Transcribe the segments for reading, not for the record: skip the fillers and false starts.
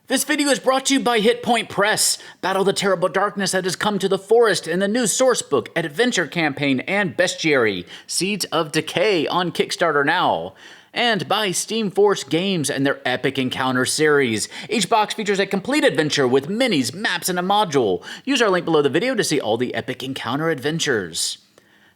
This video is brought to you by Hit Point Press. Battle the terrible darkness that has come to the forest in the new sourcebook, adventure campaign, and bestiary, Seeds of Decay on Kickstarter now. And by Steamforged Games and their Epic Encounters series. Each box features a complete adventure with minis, maps, and a module. Use our link below the video to see all the Epic Encounter adventures.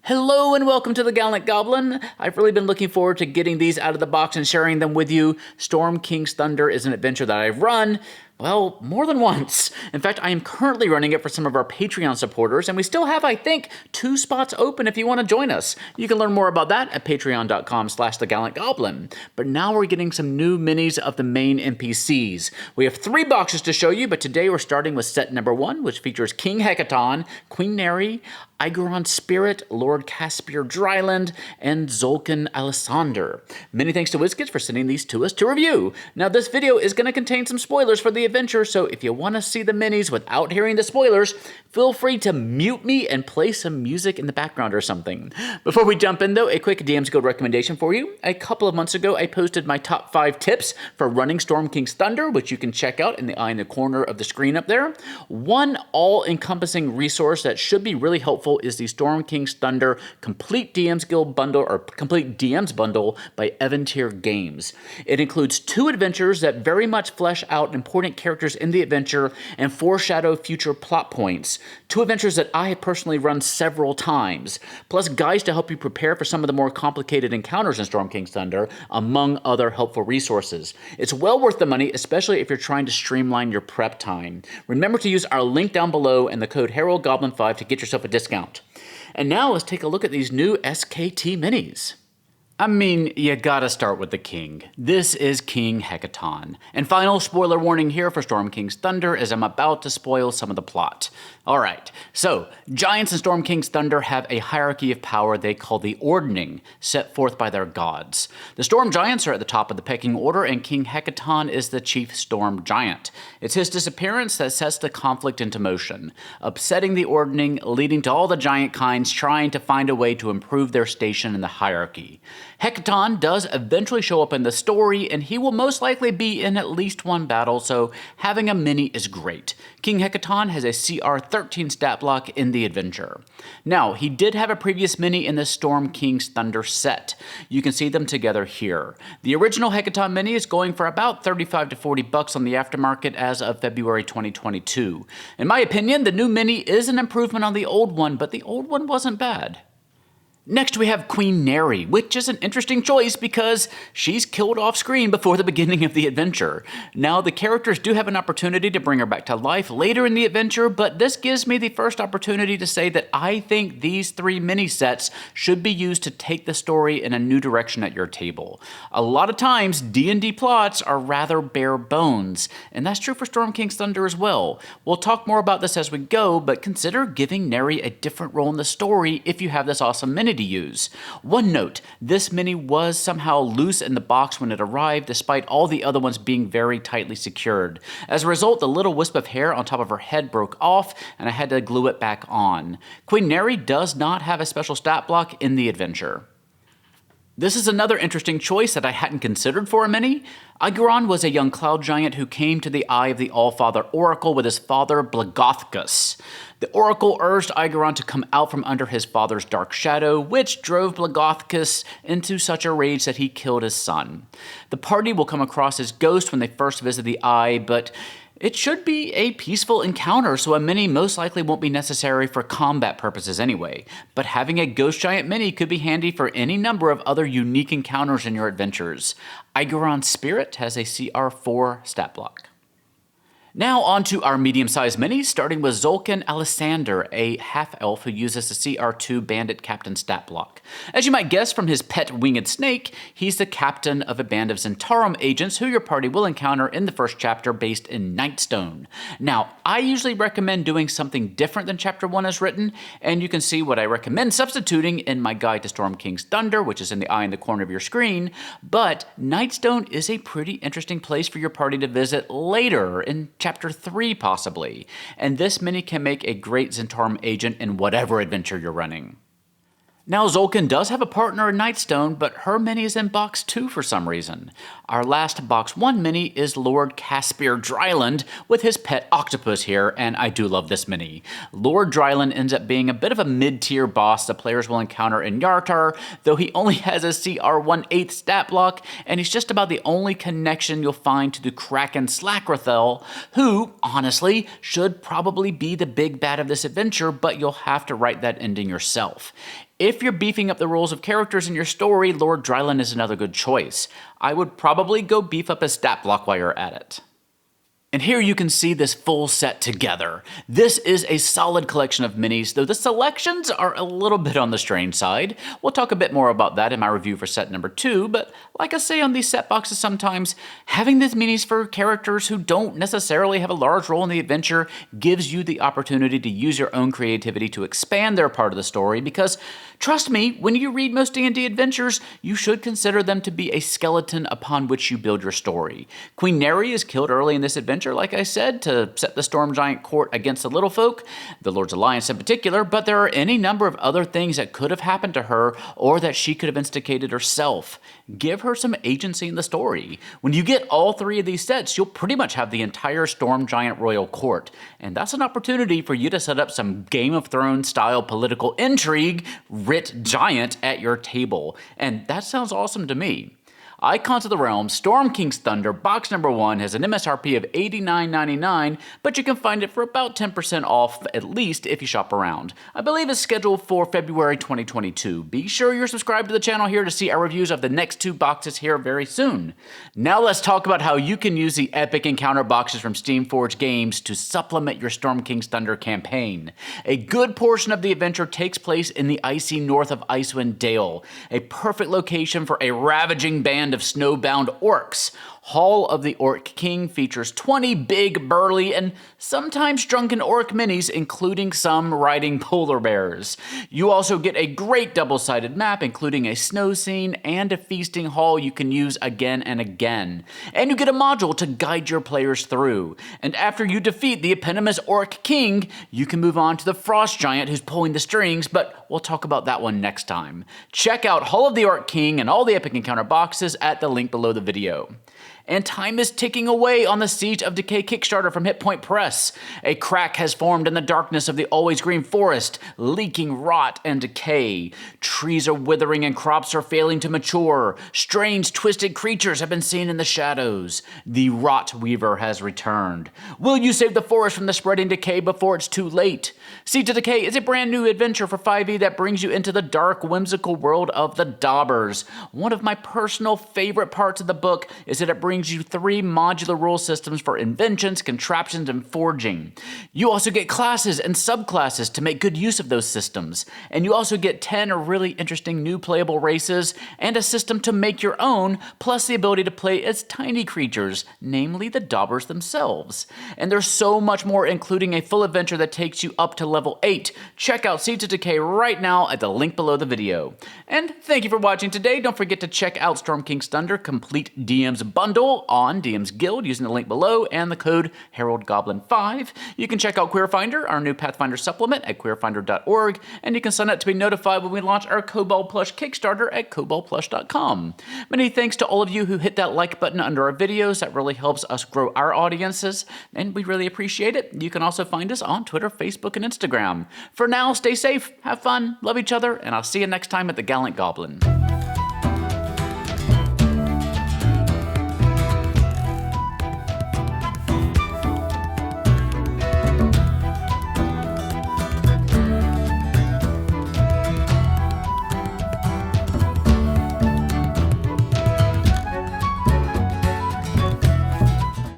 Hello and welcome to the Gallant Goblin. I've really been looking forward to getting these out of the box and sharing them with you. Storm King's Thunder is an adventure that I've run, well, more than once. In fact, I am currently running it for some of our Patreon supporters, and we still have, I think, 2 spots open if you want to join us. You can learn more about that at patreon.com/thegallantgoblin. But now we're getting some new minis of the main NPCs. We have 3 boxes to show you, but today we're starting with set number 1, which features King Hekaton, Queen Neri, Eigeron Spirit, Lord Khaspere Drylund, and Xolkin Alassandar. Many thanks to WizKids for sending these to us to review. Now this video is going to contain some spoilers for the adventure, so if you want to see the minis without hearing the spoilers, feel free to mute me and play some music in the background or something. Before we jump in though, a quick DM's Guild recommendation for you. A couple of months ago, I posted my top 5 tips for running Storm King's Thunder, which you can check out in the eye in the corner of the screen up there. One all-encompassing resource that should be really helpful is the Storm King's Thunder Complete DM's Guild bundle, or Complete DM's bundle by Eventyr Games. It includes 2 adventures that very much flesh out important characters in the adventure and foreshadow future plot points. 2 adventures that I have personally run several times, plus guides to help you prepare for some of the more complicated encounters in Storm King's Thunder, among other helpful resources. It's well worth the money, especially if you're trying to streamline your prep time. Remember to use our link down below and the code HeraldGoblin5 to get yourself a discount. And now let's take a look at these new SKT minis. I mean, you gotta start with the king. This is King Hekaton. And final spoiler warning here for Storm King's Thunder as I'm about to spoil some of the plot. Alright, so giants in Storm King's Thunder have a hierarchy of power they call the Ordning, set forth by their gods. The Storm Giants are at the top of the pecking order, and King Hekaton is the chief Storm Giant. It's his disappearance that sets the conflict into motion, upsetting the Ordning, leading to all the giant kinds trying to find a way to improve their station in the hierarchy. Hekaton does eventually show up in the story, and he will most likely be in at least one battle, so having a mini is great. King Hekaton has a CR 13 stat block in the adventure. Now, he did have a previous mini in the Storm King's Thunder set. You can see them together here. The original Hekaton mini is going for about $35 to $40 on the aftermarket as of February 2022. In my opinion, the new mini is an improvement on the old one, but the old one wasn't bad. Next we have Queen Neri, which is an interesting choice because she's killed off screen before the beginning of the adventure. Now the characters do have an opportunity to bring her back to life later in the adventure, but this gives me the first opportunity to say that I think these 3 mini sets should be used to take the story in a new direction at your table. A lot of times D&D plots are rather bare bones, and that's true for Storm King's Thunder as well. We'll talk more about this as we go, but consider giving Neri a different role in the story if you have this awesome mini to use. One note, this mini was somehow loose in the box when it arrived, despite all the other ones being very tightly secured. As a result, the little wisp of hair on top of her head broke off, and I had to glue it back on. Queen Neri does not have a special stat block in the adventure. This is another interesting choice that I hadn't considered for a mini. Eigeron was a young cloud giant who came to the eye of the Allfather Oracle with his father Blagothkus. The Oracle urged Eigeron to come out from under his father's dark shadow, which drove Blagothkus into such a rage that he killed his son. The party will come across his ghost when they first visit the eye, but it should be a peaceful encounter, so a mini most likely won't be necessary for combat purposes anyway. But having a ghost giant mini could be handy for any number of other unique encounters in your adventures. Eigeron Spirit has a CR 4 stat block. Now on to our medium-sized minis, starting with Xolkin Alassandar, a half-elf who uses the CR2 Bandit Captain stat block. As you might guess from his pet winged snake, he's the captain of a band of Zentarum agents who your party will encounter in the first chapter based in Nightstone. Now, I usually recommend doing something different than Chapter 1 has written, and you can see what I recommend substituting in my guide to Storm King's Thunder, which is in the eye in the corner of your screen, but Nightstone is a pretty interesting place for your party to visit later in Chapter 3 possibly, and this mini can make a great Zentarum agent in whatever adventure you're running. Now, Xolkin does have a partner in Nightstone, but her mini is in box 2 for some reason. Our last box 1 mini is Lord Khaspere Drylund with his pet octopus here, and I do love this mini. Lord Drylund ends up being a bit of a mid-tier boss the players will encounter in Yartar, though he only has a CR 1/8 stat block, and he's just about the only connection you'll find to the Kraken Slackrathel, who, honestly, should probably be the big bad of this adventure, but you'll have to write that ending yourself. If you're beefing up the roles of characters in your story, Lord Drylund is another good choice. I would probably go beef up his stat block while you're at it. And here you can see this full set together. This is a solid collection of minis, though the selections are a little bit on the strange side. We'll talk a bit more about that in my review for set number 2, but like I say on these set boxes sometimes, having these minis for characters who don't necessarily have a large role in the adventure gives you the opportunity to use your own creativity to expand their part of the story, because trust me, when you read most D&D adventures, you should consider them to be a skeleton upon which you build your story. Queen Neri is killed early in this adventure, like I said, to set the Storm Giant court against the Little Folk, the Lord's Alliance in particular, but there are any number of other things that could have happened to her or that she could have instigated herself. Give her some agency in the story. When you get all 3 of these sets, you'll pretty much have the entire Storm Giant royal court, and that's an opportunity for you to set up some Game of Thrones style political intrigue writ giant at your table, and that sounds awesome to me. Icons of the Realm Storm King's Thunder box number 1 has an MSRP of $89.99, but you can find it for about 10% off at least if you shop around. I believe it's scheduled for February 2022. Be sure you're subscribed to the channel here to see our reviews of the next 2 boxes here very soon. Now let's talk about how you can use the Epic Encounter boxes from Steamforged Games to supplement your Storm King's Thunder campaign. A good portion of the adventure takes place in the icy north of Icewind Dale, a perfect location for a ravaging band of snowbound orcs. Hall of the Orc King features 20 big, burly, and sometimes drunken orc minis, including some riding polar bears. You also get a great double-sided map, including a snow scene and a feasting hall you can use again and again. And you get a module to guide your players through. And after you defeat the eponymous Orc King, you can move on to the Frost Giant who's pulling the strings, but we'll talk about that one next time. Check out Hall of the Orc King and all the Epic Encounter boxes at the link below the video. And time is ticking away on the Seeds of Decay Kickstarter from Hit Point Press. A crack has formed in the darkness of the always green forest, leaking rot and decay. Trees are withering and crops are failing to mature. Strange, twisted creatures have been seen in the shadows. The Rot Weaver has returned. Will you save the forest from the spreading decay before it's too late? Seeds of Decay is a brand new adventure for 5e that brings you into the dark, whimsical world of the Daubers. One of my personal favorite parts of the book is that it brings you 3 modular rule systems for inventions, contraptions, and forging. You also get classes and subclasses to make good use of those systems. And you also get 10 really interesting new playable races and a system to make your own, plus the ability to play as tiny creatures, namely the Daubers themselves. And there's so much more, including a full adventure that takes you up to level 8. Check out Seeds of Decay right now at the link below the video. And thank you for watching today. Don't forget to check out Storm King's Thunder Complete DM's Bundle on DM's Guild using the link below and the code HaroldGoblin5. You can check out QueerFinder, our new Pathfinder supplement at queerfinder.org, and you can sign up to be notified when we launch our Kobold Plush Kickstarter at koboldplush.com. Many thanks to all of you who hit that like button under our videos. That really helps us grow our audiences, and we really appreciate it. You can also find us on Twitter, Facebook, and Instagram. For now, stay safe, have fun, love each other, and I'll see you next time at the Gallant Goblin.